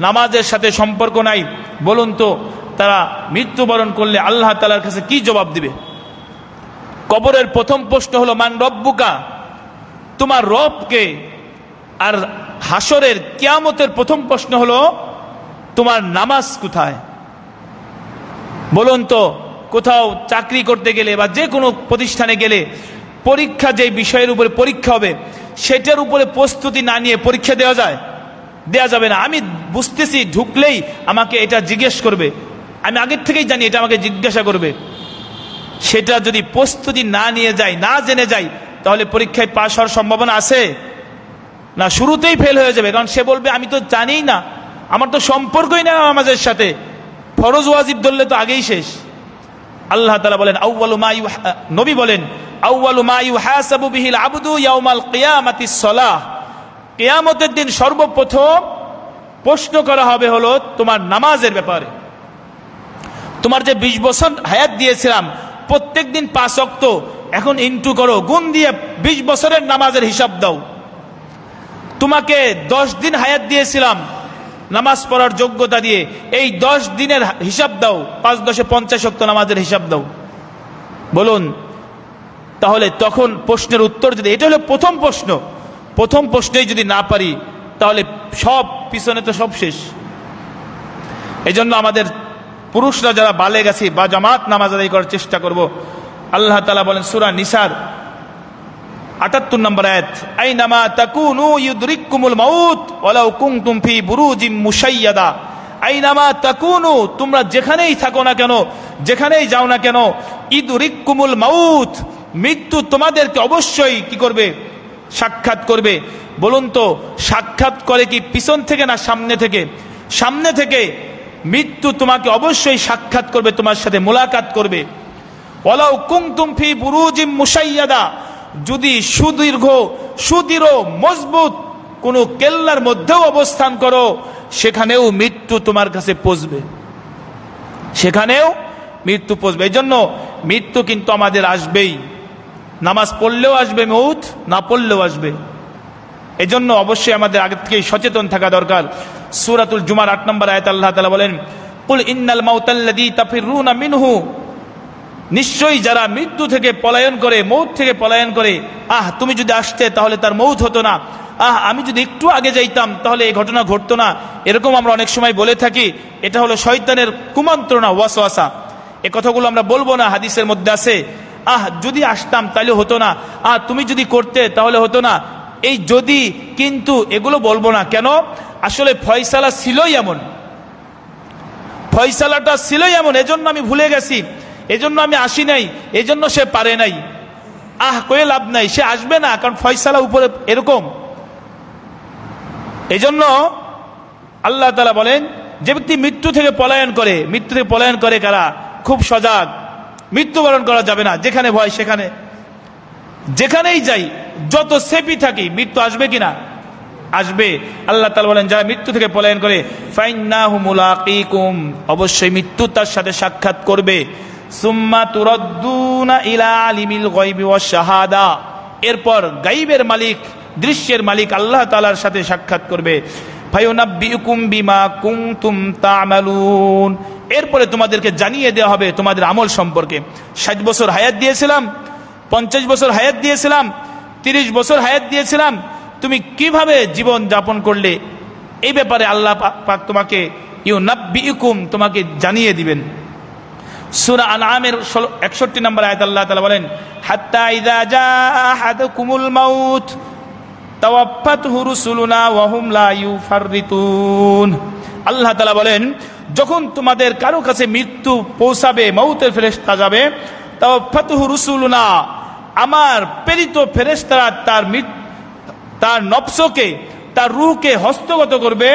নামাজের সাথে সম্পর্ক নাই, বলুন তো তারা মৃত্যুবরণ করলে আল্লাহ তাআলার কাছে কি জবাব দিবে? কবরের প্রথম প্রশ্ন হলো মান রব্বুকা, তোমার রবকে। আর হাসরের কিয়ামতের প্রথম প্রশ্ন হলো তোমার নামাজ কোথায়? বলুন তো, কোথাও চাকরি করতে গেলে বা যে কোনো প্রতিষ্ঠানে গেলে পরীক্ষা, যে বিষয়ের উপরে পরীক্ষা হবে সেটার উপরে প্রস্তুতি না নিয়ে পরীক্ষা দেওয়া যায়? দেওয়া যাবে না। আমি বুঝতেছি, ঢুকলেই আমাকে এটা জিজ্ঞেস করবে, আমি আগের থেকেই জানি এটা আমাকে জিজ্ঞাসা করবে। সেটা যদি প্রস্তুতি না নিয়ে যাই, না জেনে যাই, তাহলে পরীক্ষায় পাশ হওয়ার সম্ভাবনা আছে না? শুরুতেই ফেল হয়ে যাবে, কারণ সে বলবে আমি তো জানিই না, আমার তো সম্পর্কই না নামাজের সাথে, ফরজ ওয়াজিব ধরলে তো আগেই শেষ। আল্লাহ তাআলা বলেন নবী বলেন আউয়ালু মা ইউহাসাবু বিহিল আবদু ইয়াউমাল কিয়ামাতিস সালাহ, কিয়ামতের দিন সর্বপ্রথম প্রশ্ন করা হবে হলো তোমার নামাজের ব্যাপারে। তোমার যে 20 বছর হায়াত দিয়েছিলাম, প্রত্যেক দিন 5 ওয়াক্ত, এখন ইনটু করো, গুণ দিয়ে 20 বছরের নামাজের হিসাব দাও। তোমাকে 10 দিন হায়াত দিয়েছিলাম নামাজ পড়ার যোগ্যতা দিয়ে, এই 10 দিনের হিসাব দাও, 5 10 50 ওয়াক্ত নামাজের হিসাব দাও। বলুন তাহলে তখন প্রশ্নের উত্তর যদি, এটা হলো প্রথম প্রশ্ন, প্রথম প্রশ্নেই যদি না পারি তাহলে সব পিছনে তো সব শেষ। এই জন্য আমাদের পুরুষরা যারা বালেগ আছি বা জামাত নামাজ আদায় করার চেষ্টা করব। আল্লাহ তাআলা বলেন সূরা নিসার 78 নম্বর আয়াত, আইনামা তাকুনু ইউদরিকুমুল মাউত ওয়ালাউ কুনতুম ফি বুরুজিম মুশাইয়াদা, আইনামা তাকুনু, তোমরা যেখানেই থাকো না কেন, যেখানেই যাও না কেন, ইউদরিকুমুল মাউত, মৃত্যু তোমাদেরকে অবশ্যই কি করবে? সাক্ষাৎ করবে। বলুন তো সাক্ষাৎ করে কি পিছন থেকে না সামনে থেকে? সামনে থেকে। মৃত্যু তোমাকে অবশ্যই সাক্ষাৎ করবে, তোমার সাথে মোলাকাত করবে। ওয়ালাউ কুনতুম ফি বুরুজিম মুশাইয়াদা, যদি সুদৃঢ় মজবুত কোনো কেল্লার মধ্যেও অবস্থান করো, সেখানেও মৃত্যু তোমার কাছে পৌঁছবে, সেখানেও মৃত্যু পৌঁছবে। এই জন্য মৃত্যু কিন্তু আমাদের আসবেই, নামাজ পড়লেও আসবে মউত, না পড়লেও আসবে। এই জন্য অবশ্যই আমাদের আগে থেকেই সচেতন থাকা দরকার। সূরাতুল জুমার 8 নম্বর আয়াত আল্লাহ তাআলা বলেন কুল ইন্নাল মাউতাল্লাযী তাফিরুনা মিনহু, নিশ্চয়ই যারা মৃত্যু থেকে পলায়ন করে, মউত থেকে পলায়ন করে, তুমি যদি আসতে তাহলে তার মউত হতো না, আমি যদি একটু আগে যাইতাম তাহলে এই ঘটনা ঘটতো না। এরকম আমরা অনেক সময় বলে থাকি। এটা হলো শয়তানের কুমন্ত্রণা, ওয়াসওয়াসা। এই কথাগুলো আমরা বলবো না, হাদিসের মধ্যে আছে যদি আসতাম তাহলে হতো না, তুমি যদি করতে তাহলে হতো না। এই যদি কিন্তু এগুলো বলবো না। কেন? আসলে ফয়সালা ছিলই এমন, ফয়সালাটা ছিলই এমন, এজন্য আমি ভুলে গেছি, এজন্য আমি আসি নাই, এজন্য সে পারে নাই। কয়ে লাভ নাই, সে আসবে না, কারণ ফয়সালা উপরে এরকম। এজন্য আল্লাহ তাআলা বলেন যে ব্যক্তি মৃত্যু থেকে পলায়ন করে, মৃত্যু থেকে পলায়ন করে কারা? খুব সজাগ, মৃত্যুবরণ করা যাবে না। যেখানে ভয় সেখানে, যেখানেই যাই, যত সেফি থাকি, মৃত্যু আসবে কিনা? আসবে। আল্লাহ তাআলা বলেন যারা মৃত্যু থেকে পলায়ন করে ফাইন্নাহু মুলাকিকুম, অবশ্যই মৃত্যু তার সাথে সাক্ষাৎ করবে। সুম্মা তুরাদ্দুনা ইলা আলিমিল গায়বি ওয়াশ শাহাদা, এরপর গায়বের মালিক, দৃশ্যের মালিক আল্লাহ তাআলার সাথে সাক্ষাৎ করবে। ফায়ুনাব্বিউকুম বিমা কুনতুম তা'মালুন, এরপরে তোমাদেরকে জানিয়ে দেওয়া হবে তোমাদের আমল সম্পর্কে। 60 বছর হায়াত দিয়েছিলাম, 50 বছর হায়াত দিয়েছিলাম, 30 বছর হায়াত দিয়েছিলাম, তুমি কিভাবে জীবন যাপন করলে, এই ব্যাপারে আল্লাহ পাক তোমাকে ইউনাব্বিউকুম, তোমাকে জানিয়ে দিবেন। সূরা আনআমের 61 নম্বর আয়াত আল্লাহ তাআলা বলেন হাত্তা ইযা জাআ আহাদাকুমুল মাউত তাওয়াফাতহু রুসুলুনা ওয়া হুম লা ইউফাররিতুন। আল্লাহ তাআলা বলেন যখন তোমাদের কারো কাছে মৃত্যু পৌঁছাবে, মউতের ফেরেশতা যাবে, তাওয়াফাতহু রুসুলুনা, আমার প্রেরিত ফেরেশতারা তার নফসকে, তার রূহকে হস্তগত করবে।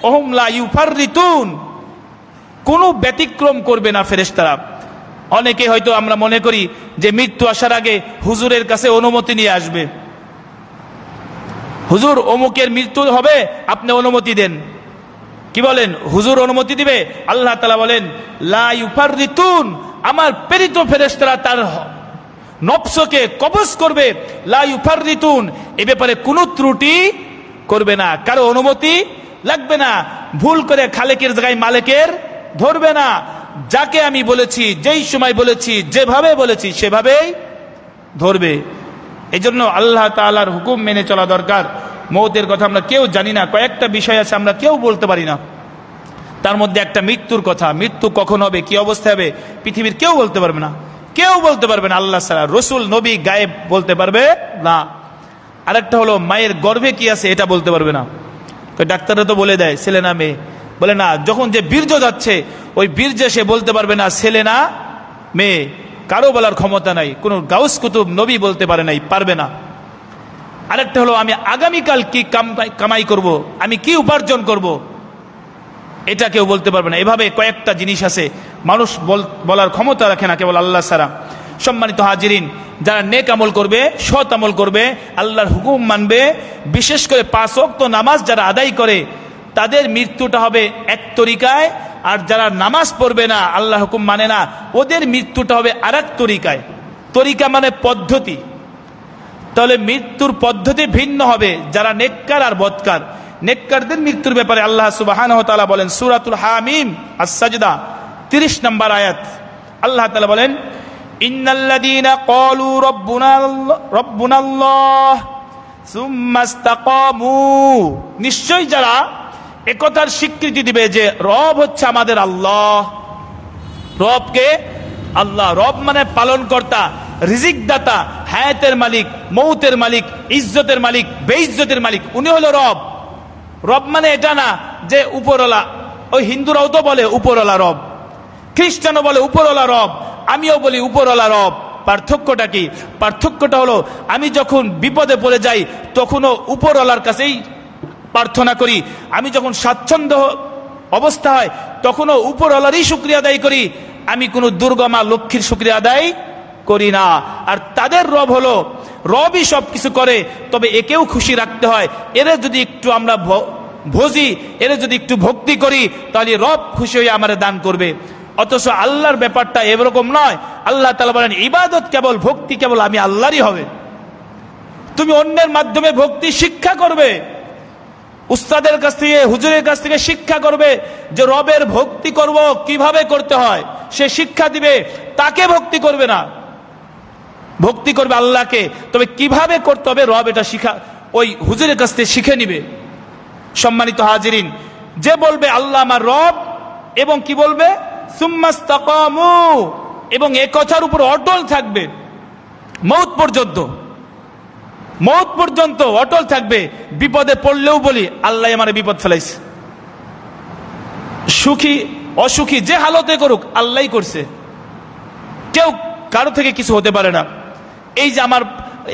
ওয়া হুম লা ইউফাররিতুন, কোনো ব্যতিক্রম করবে না ফেরেশতারা। অনেকে হয়তো আমরা মনে করি যে মৃত্যু আসার আগে হুজুরের কাছে অনুমতি নিয়ে আসবে, হুজুর অমুকের মৃত্যু হবে, আপনি অনুমতি দেন। কি বলেন? হুজুর অনুমতি দিবে? আল্লাহ তাআলা বলেন লা ইউফাররিতুন, আমার প্রেরিত ফেরেশতারা তার নফসকে কবজ করবে। লা ইউফাররিতুন, এই ব্যাপারে কোনো ত্রুটি করবে না, কারো অনুমতি লাগবে না। ভুল করে খালেকের জায়গায় মালিকের ধরবে না। যাকে আমি বলেছি, যেই সময় বলেছি, যেভাবে বলেছি সেভাবেই ধরবে। এই জন্য আল্লাহ তাআলার হুকুম মেনে চলা দরকার। মৌতের কথা আমরা কেউ জানি না, কয়েকটা বিষয় আছে আমরা কেউ বলতে পারি না। তার মধ্যে একটা মৃত্যুর কথা। মৃত্যু কখন হবে, কি অবস্থা হবে, পৃথিবীর কেউ বলতে পারবে না, কেউ বলতে পারবে না আল্লাহ ছাড়া। রসুল নবী গায়েব বলতে পারবে না। আরেকটা হলো মায়ের গর্ভে কি আছে এটা বলতে পারবে না। ডাক্তাররা তো বলে দেয় ছেলে না মেয়ে, বলে না, যখন যে বীর্য যাচ্ছে ওই বীর্যে সে বলতে পারবে না ছেলে না মেয়ে, কারো বলার ক্ষমতা নাই। কোন গাউস কুতুব নবী বলতে পারে নাই, পারবে না। আরেকটা হলো আমি আগামীকাল কি কামাই করব, আমি কি উপার্জন করব, এটা কেউ বলতে পারবে না। এভাবে কয়েকটা জিনিস আছে মানুষ বলার ক্ষমতা রাখে না, কেবল আল্লাহ ছাড়া। সম্মানিত হাজিরিন, যারা নেক আমল করবে, সৎ আমল করবে, আল্লাহর হুকুম মানবে, বিশেষ করে 5 ওয়াক্ত নামাজ যারা আদায় করে, তাদের মৃত্যুটা হবে এক তরিকায়। আর যারা নামাজ পড়বে না, আল্লাহর হুকুম মানে না, ওদের মৃত্যুটা হবে আরেক তরিকায়। তরিকা মানে পদ্ধতি, তাহলে মৃত্যুর পদ্ধতি ভিন্ন হবে। যারা নেককার আর বদকার, নেককারদের মৃত্যুর ব্যাপারে আল্লাহ সুবহানাহু ওয়া তাআলা বলেন সূরাতুল হামিম আস-সাজদা 30 নম্বর আয়াত। আল্লাহ তাআলা বলেন ইন্নাল্লাযীনা ক্বালু রাব্বুনাল্লাহ সুম্মা ইসতাকামু, নিশ্চয় যারা একথার স্বীকৃতি দিবে যে রব হচ্ছে আমাদের আল্লাহ। রবকে আল্লাহ, রব মানে পালন কর্তা, রিজিক দাতা, হায়াতের মালিক, মৌতের মালিক, ইজ্জতের মালিক, বেইজ্জতের মালিক, উনি হলো রব। রব মানে এটা না যে উপরওয়ালা। ওই হিন্দুরাও তো বলে উপরওয়ালা রব, খ্রিস্টানও বলে উপরওয়ালা রব, আমিও বলি উপরওয়ালা রব। পার্থক্যটা কি? পার্থক্যটা হলো আমি যখন বিপদে পড়ে যাই তখনও উপরওয়ালার কাছেই প্রার্থনা করি, আমি যখন স্বাচ্ছন্দ্য অবস্থা হয় তখনও উপরওয়ালারই শুকরিয়া আদায় করি, আমি কোনো দুর্গমা লক্ষ্মীর শুকরিয়া আদায় করি না। আর তাদের রব হলো রবই সব কিছু করে, তবে একেও খুশি রাখতে হয়। এরা যদি একটু আমরা ভজি, এরা যদি একটু ভক্তি করি, তাহলে রব খুশি হয়ে আমারে দান করবে। অথচ আল্লাহর ব্যাপারটা এরকম নয়। আল্লাহ তাআলা বলেন ইবাদত কেবল, ভক্তি কেবল আমি আল্লাহরই হবে। তুমি অন্যের মাধ্যমে ভক্তি শিক্ষা করবে, উস্তাদের কাছ থেকে, হুজুরের কাছ থেকে শিক্ষা করবে যে রবের ভক্তি করব কিভাবে করতে হয়, সে শিক্ষা দিবে, তাকে ভক্তি করবে না। ভক্তি করবে আল্লাহকে, তবে কিভাবে করতে হবে রব এটা শিখা ওই হুজুরের কাছ থেকে শিখে নিবে। সম্মানিত হাজিরিন, যে বলবে আল্লাহ আমার রব, এবং কি বলবে সুম্মাস্তাকামু, এবং এ কথার উপর অটল থাকবে মৌত পর্যন্ত, মৌত পর্যন্ত অটল থাকবে। বিপদে পড়লেও বলি আল্লাহ আমার বিপদ ফেলাইছে, সুখী অসুখী যে হালতে করুক আল্লাহই করছে, কেউ কারো থেকে কিছু হতে পারে না। এই যে আমার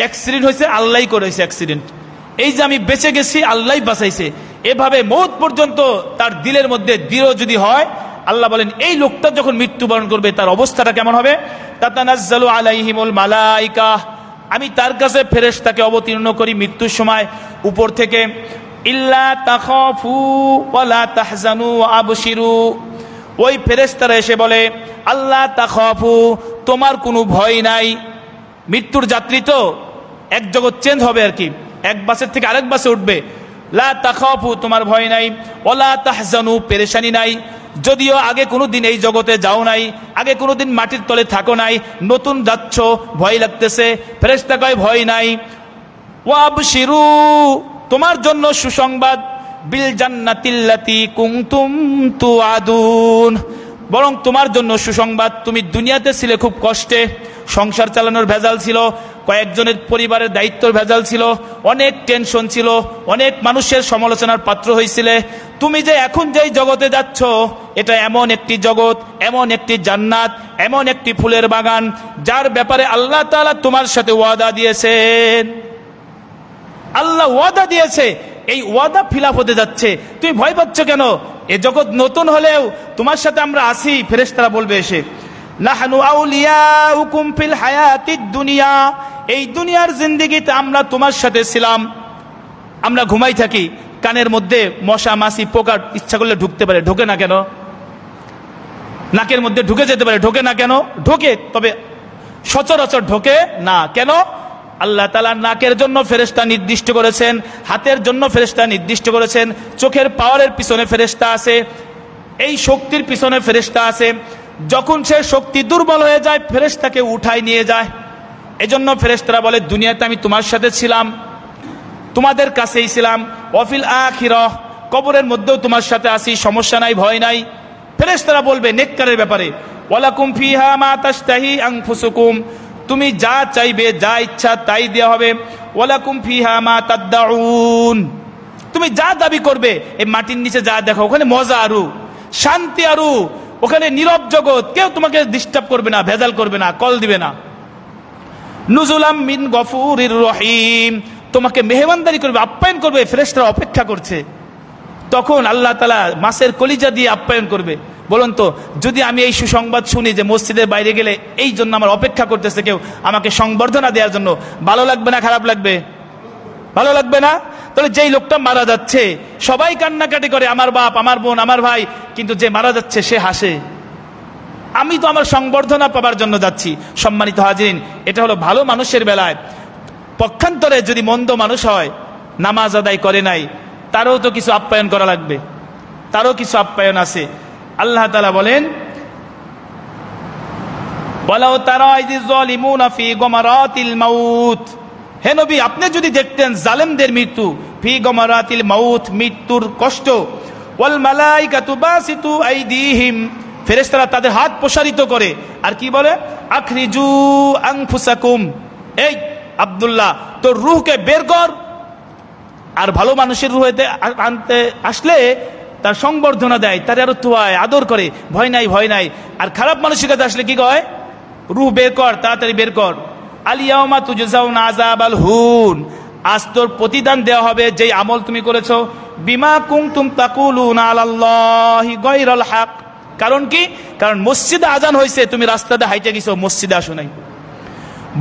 অ্যাক্সিডেন্ট হয়েছে আল্লাহই করেছে অ্যাক্সিডেন্ট, এই যে আমি বেঁচে গেছি আল্লাহই বাঁচাইছে। এভাবে মৌত পর্যন্ত তার দিলের মধ্যে দৃঢ় যদি হয়, আল্লাহ বলেন এই লোকটা যখন মৃত্যুবরণ করবে তার অবস্থাটা কেমন হবে। তাতানাজ্জালু আলাইহিমুল মালাইকা, আমি তার কাছে ফেরেশতাকে অবতীর্ণ করি মৃত্যুর সময় উপর থেকে। ইল্লা তাখাফু ওয়ালা তাহজানু ওয়া আবশিরু, ওই ফেরেশতারা এসে বলে আল্লাহ তাখাফু, তোমার কোনো ভয় নাই। মৃত্যুর যাত্রী তো এক জগৎ চেঞ্জ হবে আর কি, এক বাসের থেকে আরেক বাসে উঠবে। লা তাখাফু, তোমার ভয় নাই। ওয়ালা তাহজানু, পেরেশানি নাই। যদিও আগে কোনোদিন এই জগতে যাও নাই, আগে কোনোদিন মাটির তলে থাকো নাই, নতুন যাচ্ছ, ভয় লাগতেছে। ফেরেশতা কয় ভয় নাই। ওয়াবশিরু, তোমার জন্য সুসংবাদ, বিল জান্নাতিল্লাতি কুনতুম তুআদুন, বরং তোমার জন্য সুসংবাদ, তুমি দুনিয়াতে ছিলে খুব কষ্টে, সংসার চালানোর ভেজাল ছিল, কয়েকজনের পরিবারের দায়িত্বর ভেজাল ছিল, অনেক টেনশন ছিল, অনেক মানুষের সমালোচনার পাত্র হয়েছিলে। তুমি যে এখন যেই জগতে যাচ্ছ এটা এমন একটি জগৎ, এমন একটি জান্নাত, এমন একটি ফুলের বাগান, যার ব্যাপারে আল্লাহ তাআলা তোমার সাথে ওয়াদা দিয়েছেন। আল্লাহ ওয়াদা দিয়েছে, এই ওয়াদা ফিলাপ হতে যাচ্ছে, তুমি ভয় পাচ্ছ কেন? এ জগৎ নতুন হলেও তোমার সাথে আমরা আছি। ফেরেশতারা বলবে এসে নাহনু আউলিয়াউকুম ফিল হায়াতিদ দুনিয়া, এই দুনিয়ার জিন্দেগিতে আমরা তোমার সাথে ছিলাম। আমরা ঘুমাই থাকি, কানের মধ্যে মশা মাছি পোকা ইচ্ছা করলে ঢুকতে পারে, ঢোকে না কেন? নাকের মধ্যে ঢুকে যেতে পারে, ঢোকে না কেন? ঢোকে, তবে সচরাচর ঢোকে না। কেন? আল্লাহ তাআলা নাকের জন্য ফেরেশতা নির্দিষ্ট করেছেন, হাতের জন্য ফেরেশতা নির্দিষ্ট করেছেন, চোখের পাওয়ারের পিছনে ফেরেশতা আছে, এই শক্তির পিছনে ফেরেশতা আছে। যখন সে শক্তি দুর্বল হয়ে যায়, ফেরেশতাকে উঠাই নিয়ে যায়। এজন্য ফেরেশতারা বলে, দুনিয়াতে আমি তোমার সাথে ছিলাম, তোমাদের কাছেই ছিলাম, ওয়াফিল আখিরাহ, কবরের মধ্যেও তোমার সাথে আসি, সমস্যা নাই, ভয় নাই। ফেরেশতারা বলবে নেককারের ব্যাপারে, ওয়ালাকুম ফিহা মা তাশতাহি আনফুসুকুম, তুমি যা চাইবে, যা ইচ্ছা তাই দেওয়া হবে। ওয়ালাকুম ফিহা মা তাদউন, তুমি যা দাবি করবে, এই মাটির নিচে যা দেখো, ওখানে মজা আরু, শান্তি আরু, ওখানে নীরব জগৎ, কেউ তোমাকে ডিস্টার্ব করবে না, ভেজাল করবে না, কল দিবে না। নুজুলাম মিন গফুরির রহিম, তোমাকে মেহমানদারি করবে, আপ্যায়ন করবে, ফেরেশতারা অপেক্ষা করছে। তখন আল্লাহ তাআলা মাছের কলিজা দিয়ে আপ্যায়ন করবে। বলুন তো, যদি আমি এই সুসংবাদ শুনি যে মসজিদের বাইরে গেলে এই জন্য আমার অপেক্ষা করতেছে কেউ আমাকে সংবর্ধনা দেওয়ার জন্য, ভালো লাগবে না খারাপ লাগবে? ভালো লাগবে না? তাহলে যেই লোকটা মারা যাচ্ছে সবাই কান্নাকাটি করে, আমার বাপ, আমার বোন, আমার ভাই, কিন্তু যে মারা যাচ্ছে সে হাসে, আমি তো আমার সংবর্ধনা পাবার জন্য যাচ্ছি। সম্মানিত হাজিরিন, এটা হলো ভালো মানুষের বেলায়। পক্ষান্তরে যদি মন্দ মানুষ হয়, নামাজ আদায় করে নাই, তারও তো কিছু আপ্যায়ন করা লাগবে, তারও কিছু আপ্যায়ন আছে। আল্লাহ তাআলা বলেন, ওয়ালাউ তারা ইযিজ যালিমুনা ফি গামারাতিল মাউত, হে নবী আপনি যদি দেখতেন জালেমদের মৃত্যু, ফি গামারাতিল মাউত, মৃত্যুর কষ্ট, ওয়াল মালাইকাতু বাসিতু আইদিহিম, ফেরেশতারা তাদের হাত প্রসারিত করে, আর কি বলে, আখরিজু আনফুসাকুম, এই আব্দুল্লাহ তোর রূহকে বের কর। আর ভালো মানুষের রূহ আনতে আসলে তার সংবর্ধনা দেয়, তার আরো তোয়ায় আদর করে, ভয় নাই ভয় নাই। আর খারাপ মানুষের কাছে আসলে কি কয়, রূহ বের কর, তাড়াতাড়ি বের কর। আলিয়াউমা তুজজাউনা আযাবাল হুন, আজ তোর প্রতিদান দেওয়া হবে যেই আমল তুমি করেছো, বিমা কুনতুম তাকুলুনা আলাল্লাহি গায়রাল হক। কারণ কি? কারণ মসজিদে আজান হয়েছে, তুমি রাস্তাতে হাইটে গেছো, মসজিদে আসো নাই,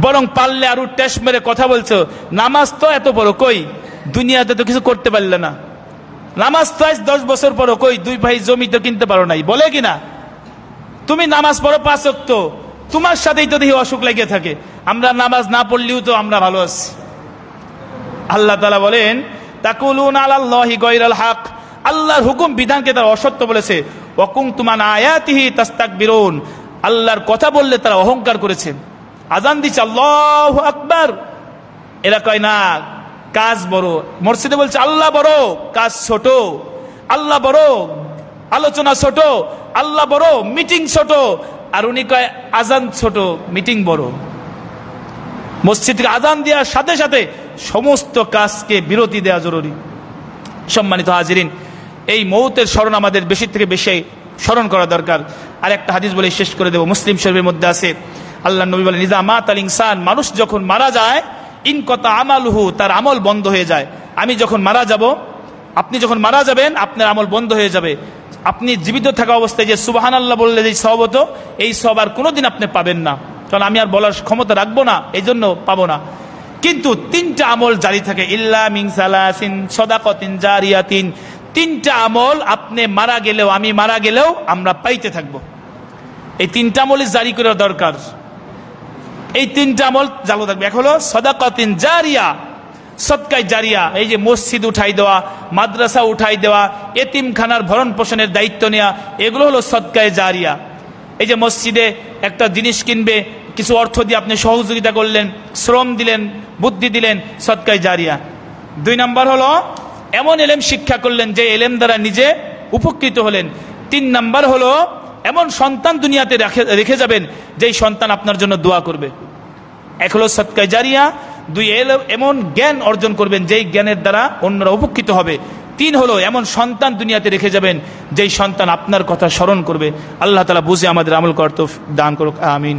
বরং পারলে আরো টেস মেরে কথা বলছো। নামাজ তো এত বড়, কই দুনিয়াতে তো কিছু করতে পারলে না, নামাজ তো আজ 10 বছর পর, কই 2 ভাই জমি তো কিনতে পারো নাই, বলে কিনা? তুমি নামাজ পড়ো 5 ওয়াক্ত, তোমার সাথেই তো দেখি অসুখ লেগে থাকে। আমরা নামাজ না পড়লেও তো আমরা ভালো আছি। আল্লাহ তাআলা বলেন, তাকুলুনা আলাল্লাহি গায়রাল হক, আল্লাহর হুকুম বিধানকে তারা অসত্য বলেছে। ওয়া কুনতুম আন আয়াতিহি তাস্তাকবিরুন, আল্লাহর কথা বললে তারা অহংকার করেছে। আজান দিচ্ছে আল্লাহু আকবার, এরা কয় না কাজ বড়, মসজিদে বলছে আল্লাহ বড়, কাজ ছোট, আল্লাহ বড়, আলোচনা ছোট, আল্লাহ বড়, মিটিং ছোট, আর উনি কয় আজান ছোট, মিটিং বড়। মসজিদ থেকে আজান দেওয়ার সাথে সাথে সমস্ত কাজকে বিরতি দেওয়া জরুরি। সম্মানিত হাজিরিন, এই মৌতের স্মরণ আমাদের বেশি থেকে বেশি স্মরণ করা দরকার। আর একটা হাদিস বলে শেষ করে দেব, মুসলিম শরীফের মধ্যে আছে, আল্লাহ নবী বলেন, ইযা মাতাল ইনসান, মানুষ যখন মারা যায়, ইনকাতা আমালুহু, তার আমল বন্ধ হয়ে যায়। আমি যখন মারা যাব, আপনি যখন মারা যাবেন, আপনার আমল বন্ধ হয়ে যাবে। আপনি জীবিত থাকা অবস্থায় যে সুবহানাল্লাহ বললে যে সওয়াব হতো, এই সওয়াব আর কোনোদিন আপনি পাবেন না, কারণ আমি আর বলার ক্ষমতা রাখবো না, এই জন্য পাবো না। কিন্তু 3টা আমল জারি থাকে, ইল্লা মিন সালাসিন সাদাকাতিন জারিয়াতিন, 3টা আমল আপনি মারা গেলেও, আমি মারা গেলেও আমরা পাইতে থাকবো। এই 3টা আমলই জারি করা দরকার। এই 3টা আমল চালু থাকবে। এক হলো সাদাকাতিন জারিয়া, সদকায়ে জারিয়া, এই যে মসজিদ উঠাই দেওয়া, মাদ্রাসা উঠাই দেওয়া, এতিমখানার ভরণ পোষণের দায়িত্ব নেওয়া, এগুলো হলো সদকায়ে জারিয়া। এই যে মসজিদে একটা জিনিস কিনবে, কিছু অর্থ দিয়ে আপনি সহযোগিতা করলেন, শ্রম দিলেন, বুদ্ধি দিলেন, সদকায়ে জারিয়া। 2 নম্বর হলো এমন এলেম শিক্ষা করলেন যে এলেম দ্বারা নিজে উপকৃত হলেন। 3 নম্বর হলো এমন সন্তান দুনিয়াতে রেখে যাবেন যেই সন্তান আপনার জন্য দোয়া করবে। এক হলো সদকায়ে জারিয়া, 2 এমন জ্ঞান অর্জন করবেন যেই জ্ঞানের দ্বারা অন্যরা উপকৃত হবে। 3 হলো এমন সন্তান দুনিয়াতে রেখে যাবেন যেই সন্তান আপনার কথা স্মরণ করবে। আল্লাহ তাআলা বুঝে আমাদের আমল করতে দান করুক, আমিন।